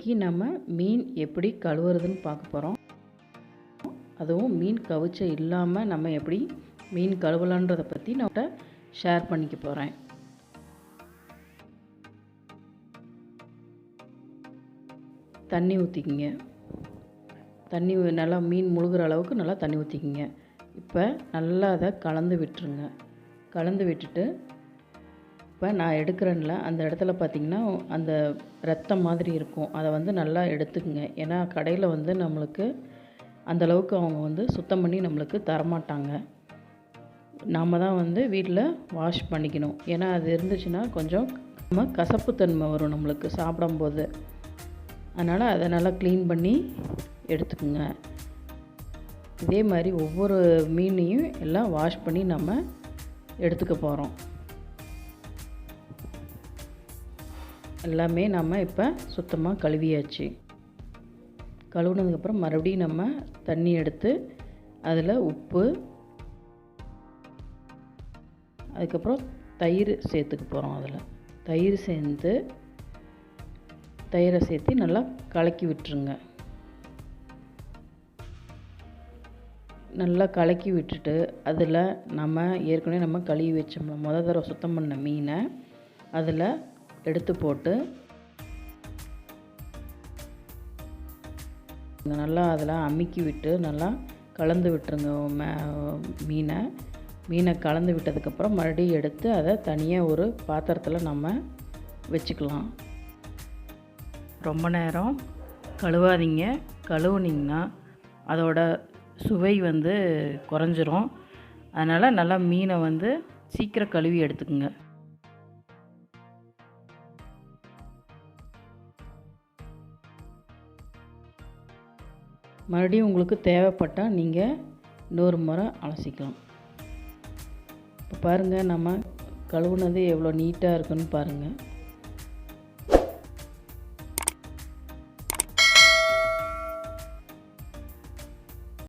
இன்றைக்கி நம்ம மீன் எப்படி கழுவுறதுன்னு பார்க்க போகிறோம். அதுவும் மீன் கவிச்ச இல்லாமல் நம்ம எப்படி மீன் கழுவலான்றதை பற்றி நான் ஷேர் பண்ணிக்க போகிறேன். தண்ணி ஊற்றிக்கிங்க. தண்ணி நல்லா மீன் முழுகிற அளவுக்கு நல்லா தண்ணி ஊற்றிக்கிங்க. இப்போ நல்லா அதை கலந்து விட்டுருங்க. கலந்து விட்டுட்டு இப்போ நான் எடுக்கிறேன்ல அந்த இடத்துல பார்த்திங்கன்னா அந்த ரத்தம் மாதிரி இருக்கும், அதை நல்லா எடுத்துக்குங்க. ஏன்னா கடையில் நம்மளுக்கு அந்தளவுக்கு அவங்க சுத்தம் பண்ணி நம்மளுக்கு தரமாட்டாங்க. நாம் தான் வீட்டில் வாஷ் பண்ணிக்கணும். ஏன்னா அது இருந்துச்சுன்னா கொஞ்சம் நம்ம கசப்புத்தன்மை வரும் நம்மளுக்கு சாப்பிடும்போது. அதனால் அதை நல்லா க்ளீன் பண்ணி எடுத்துக்குங்க. இதே மாதிரி ஒவ்வொரு மீனையும் எல்லாம் வாஷ் பண்ணி நம்ம எடுத்துக்க போகிறோம். எல்லாமே நம்ம இப்போ சுத்தமாக கழுவியாச்சு. கழுவுனதுக்கப்புறம் மறுபடியும் நம்ம தண்ணி எடுத்து அதில் உப்பு, அதுக்கப்புறம் தயிர் சேர்த்துக்க போகிறோம். அதில் தயிரை சேர்த்து நல்லா கலக்கி விட்டுருங்க. நல்லா கலக்கி விட்டுட்டு அதில் நம்ம ஏற்கனவே கழுவி வச்சோம்ல முதல் தடவை சுத்தம் பண்ண மீனை அதில் எடுத்து போட்டு நல்லா அதில் அமுக்கி விட்டு நல்லா கலந்து விட்டுருங்க. மீனை கலந்து விட்டதுக்கப்புறம் மறுபடியும் எடுத்து அதை தனியாக ஒரு பாத்திரத்தில் நம்ம வச்சுக்கலாம். ரொம்ப நேரம் கழுவாதீங்க. கழுவுனிங்கன்னா அதோட சுவை குறைஞ்சிரும். அதனால் நல்லா மீனை சீக்கிரம் கழுவி எடுத்துக்குங்க. மறுபடியும் உங்களுக்கு தேவைப்பட்டால் நீங்கள் இன்னொரு முறை அலசிக்கலாம். இப்போ பாருங்கள், நம்ம கழுவுனது எவ்வளோ நீட்டாக இருக்குன்னு பாருங்கள்.